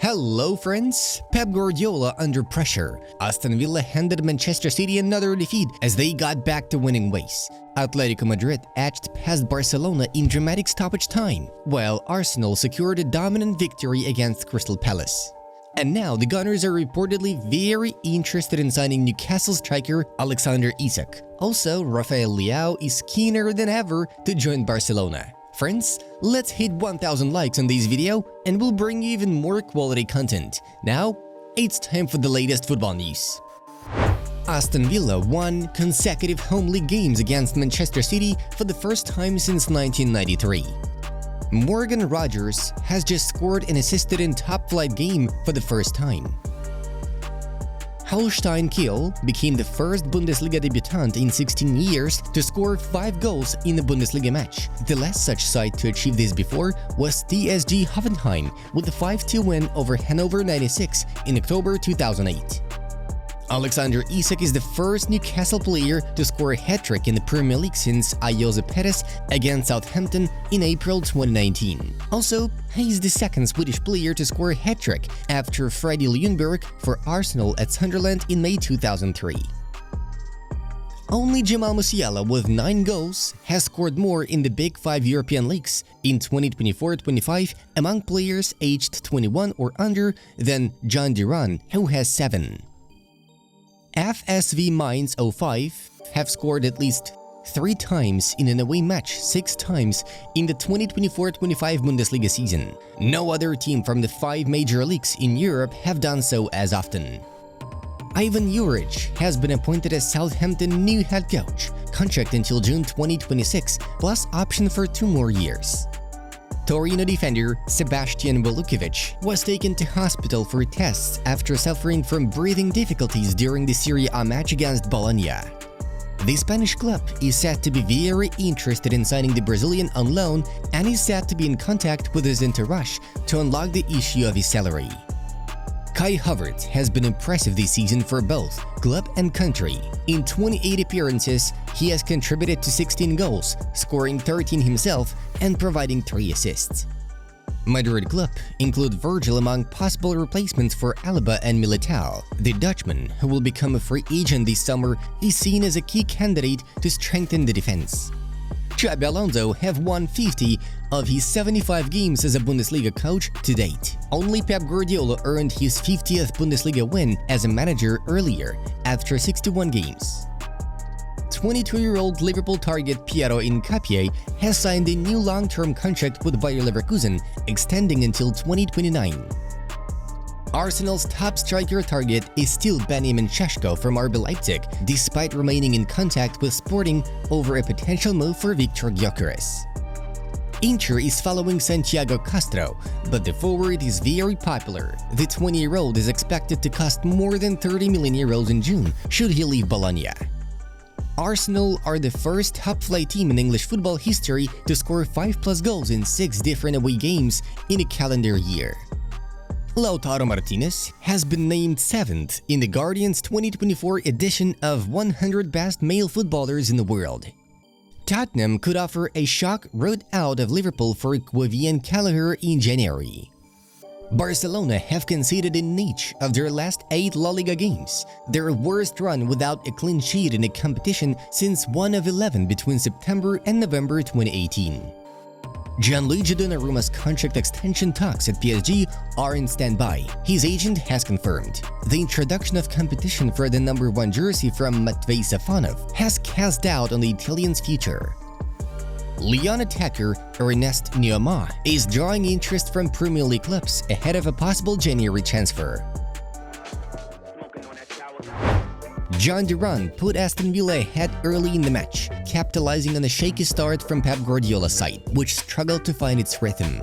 Hello friends! Pep Guardiola under pressure. Aston Villa handed Manchester City another defeat as they got back to winning ways. Atletico Madrid edged past Barcelona in dramatic stoppage time, while Arsenal secured a dominant victory against Crystal Palace. And now the Gunners are reportedly very interested in signing Newcastle striker Alexander Isak. Also, Rafael Leao is keener than ever to join Barcelona. Friends, let's hit 1000 likes on this video and we'll bring you even more quality content. Now, it's time for the latest football news. Aston Villa won consecutive home league games against Manchester City for the first time since 1993. Morgan Rogers has just scored and assisted in top-flight game for the first time. Holstein Kiel became the first Bundesliga debutant in 16 years to score 5 goals in a Bundesliga match. The last such side to achieve this before was TSG Hoffenheim with a 5-2 win over Hannover 96 in October 2008. Alexander Isak is the first Newcastle player to score a hat-trick in the Premier League since Ayoze Perez against Southampton in April 2019. Also, he is the second Swedish player to score a hat-trick after Freddie Ljungberg for Arsenal at Sunderland in May 2003. Only Jamal Musiala with 9 goals has scored more in the Big 5 European leagues in 2024-25 among players aged 21 or under than John Duran, who has 7. FSV Mainz 05 have scored at least 3 times in an away match, 6 times in the 2024-25 Bundesliga season. No other team from the 5 major leagues in Europe have done so as often. Ivan Juric has been appointed as Southampton new head coach, contract until June 2026, plus option for 2 more years. Torino defender Sebastian Walukovic was taken to hospital for tests after suffering from breathing difficulties during the Serie A match against Bologna. The Spanish club is said to be very interested in signing the Brazilian on loan and is said to be in contact with his entourage to unlock the issue of his salary. Kai Havertz has been impressive this season for both club and country. In 28 appearances, he has contributed to 16 goals, scoring 13 himself and providing 3 assists. Madrid club include Virgil among possible replacements for Alaba and Militao. The Dutchman, who will become a free agent this summer, is seen as a key candidate to strengthen the defense. Xabi Alonso have won 50 of his 75 games as a Bundesliga coach to date. Only Pep Guardiola earned his 50th Bundesliga win as a manager earlier, after 61 games. 22-year-old Liverpool target Piero Hincapié has signed a new long-term contract with Bayer Leverkusen, extending until 2029. Arsenal's top striker target is still Benjamin Šeško from RB Leipzig, despite remaining in contact with Sporting over a potential move for Victor Gyökeres. Inter is following Santiago Castro, but the forward is very popular. The 20-year-old is expected to cost more than 30 million euros in June should he leave Bologna. Arsenal are the first top-flight team in English football history to score 5+ goals in 6 different away games in a calendar year. Lautaro Martinez has been named 7th in The Guardian's 2024 edition of 100 Best Male Footballers in the World. Tottenham could offer a shock route out of Liverpool for Quavi and Callagher in January. Barcelona have conceded in each of their last 8 La Liga games, their worst run without a clean sheet in a competition since 1 of 11 between September and November 2018. Gianluigi Donnarumma's contract extension talks at PSG are in standby. His agent has confirmed. The introduction of competition for the number 1 jersey from Matvei Safonov has cast doubt on the Italian's future. Lyon attacker Ernest Neoma is drawing interest from Premier League clubs ahead of a possible January transfer. John Duran put Aston Villa ahead early in the match, capitalizing on a shaky start from Pep Guardiola's side, which struggled to find its rhythm.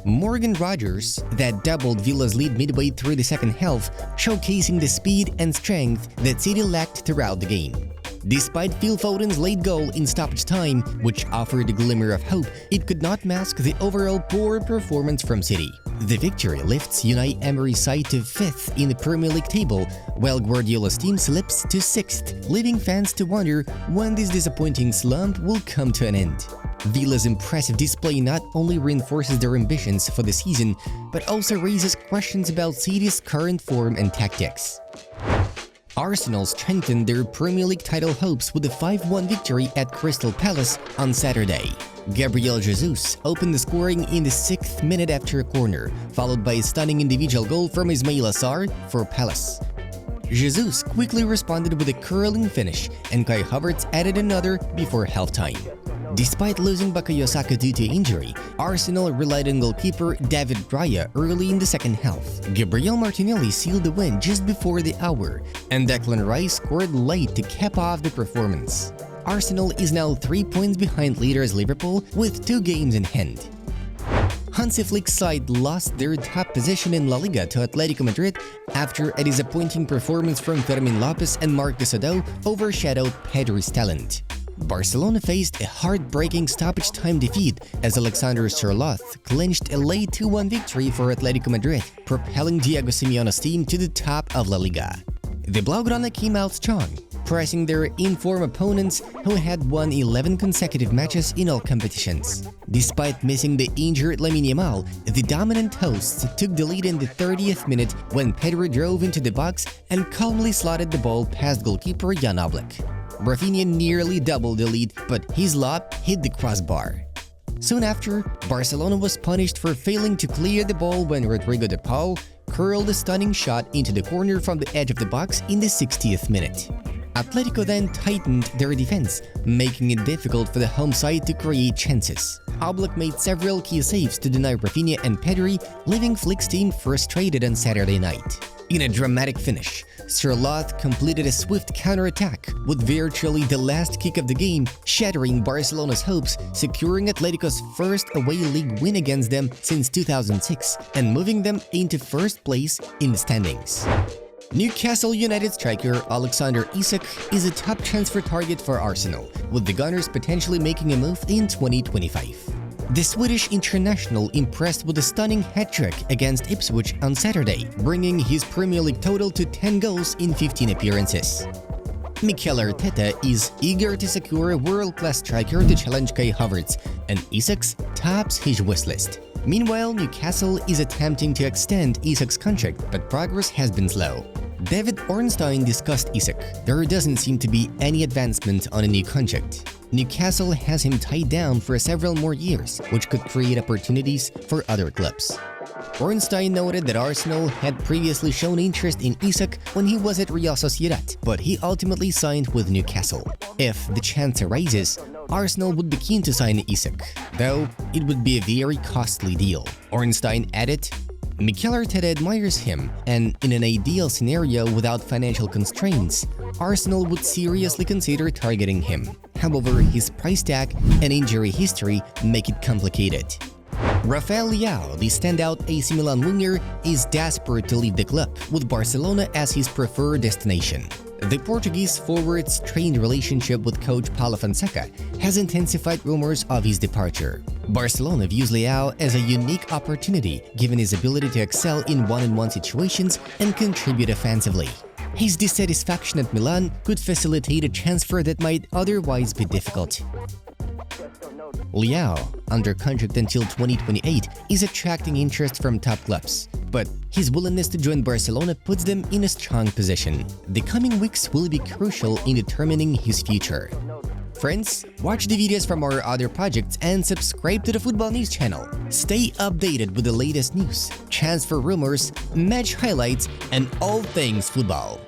Morgan Rogers, that doubled Villa's lead midway through the second half, showcasing the speed and strength that City lacked throughout the game. Despite Phil Foden's late goal in stoppage time, which offered a glimmer of hope, it could not mask the overall poor performance from City. The victory lifts Unai Emery's side to 5th in the Premier League table, while Guardiola's team slips to 6th, leaving fans to wonder when this disappointing slump will come to an end. Villa's impressive display not only reinforces their ambitions for the season, but also raises questions about City's current form and tactics. Arsenal strengthened their Premier League title hopes with a 5-1 victory at Crystal Palace on Saturday. Gabriel Jesus opened the scoring in the 6th minute after a corner, followed by a stunning individual goal from Ismail Assar for Palace. Jesus quickly responded with a curling finish, and Kai Havertz added another before halftime. Despite losing Bukayo Saka due to injury, Arsenal relied on goalkeeper David Raya early in the second half. Gabriel Martinelli sealed the win just before the hour, and Declan Rice scored late to cap off the performance. Arsenal is now 3 points behind leaders Liverpool with 2 games in hand. Hansi Flick's side lost their top position in La Liga to Atletico Madrid after a disappointing performance from Fermin Lopez and Marc de Soto overshadowed Pedri's talent. Barcelona faced a heartbreaking stoppage-time defeat as Alexander Sørloth clinched a late 2-1 victory for Atletico Madrid, propelling Diego Simeone's team to the top of La Liga. The Blaugrana came out strong, pressing their in-form opponents who had won 11 consecutive matches in all competitions. Despite missing the injured Lamine Yamal, the dominant hosts took the lead in the 30th minute when Pedri drove into the box and calmly slotted the ball past goalkeeper Jan Oblak. Rafinha nearly doubled the lead, but his lob hit the crossbar. Soon after, Barcelona was punished for failing to clear the ball when Rodrigo de Paul curled a stunning shot into the corner from the edge of the box in the 60th minute. Atletico then tightened their defense, making it difficult for the home side to create chances. Oblak made several key saves to deny Rafinha and Pedri, leaving Flick's team frustrated on Saturday night. In a dramatic finish, Sørloth completed a swift counter-attack with virtually the last kick of the game, shattering Barcelona's hopes, securing Atletico's first away league win against them since 2006 and moving them into first place in the standings. Newcastle United striker Alexander Isak is a top transfer target for Arsenal, with the Gunners potentially making a move in 2025. The Swedish international impressed with a stunning hat-trick against Ipswich on Saturday, bringing his Premier League total to 10 goals in 15 appearances. Mikel Arteta is eager to secure a world-class striker to challenge Kai Havertz, and Isak tops his wish list. Meanwhile, Newcastle is attempting to extend Isak's contract, but progress has been slow. David Ornstein discussed Isak. There doesn't seem to be any advancement on a new contract. Newcastle has him tied down for several more years, which could create opportunities for other clubs. Ornstein noted that Arsenal had previously shown interest in Isak when he was at Real Sociedad, but he ultimately signed with Newcastle. If the chance arises, Arsenal would be keen to sign Isak, though it would be a very costly deal. Ornstein added, Mikel Arteta admires him, and in an ideal scenario without financial constraints, Arsenal would seriously consider targeting him. However, his price tag and injury history make it complicated. Rafael Leao, the standout AC Milan winger, is desperate to leave the club, with Barcelona as his preferred destination. The Portuguese forward's strained relationship with coach Paulo Fonseca has intensified rumors of his departure. Barcelona views Leao as a unique opportunity given his ability to excel in one-on-one situations and contribute offensively. His dissatisfaction at Milan could facilitate a transfer that might otherwise be difficult. Leao, under contract until 2028, is attracting interest from top clubs, but his willingness to join Barcelona puts them in a strong position. The coming weeks will be crucial in determining his future. Friends, watch the videos from our other projects and subscribe to the Football News channel. Stay updated with the latest news, transfer rumors, match highlights, and all things football.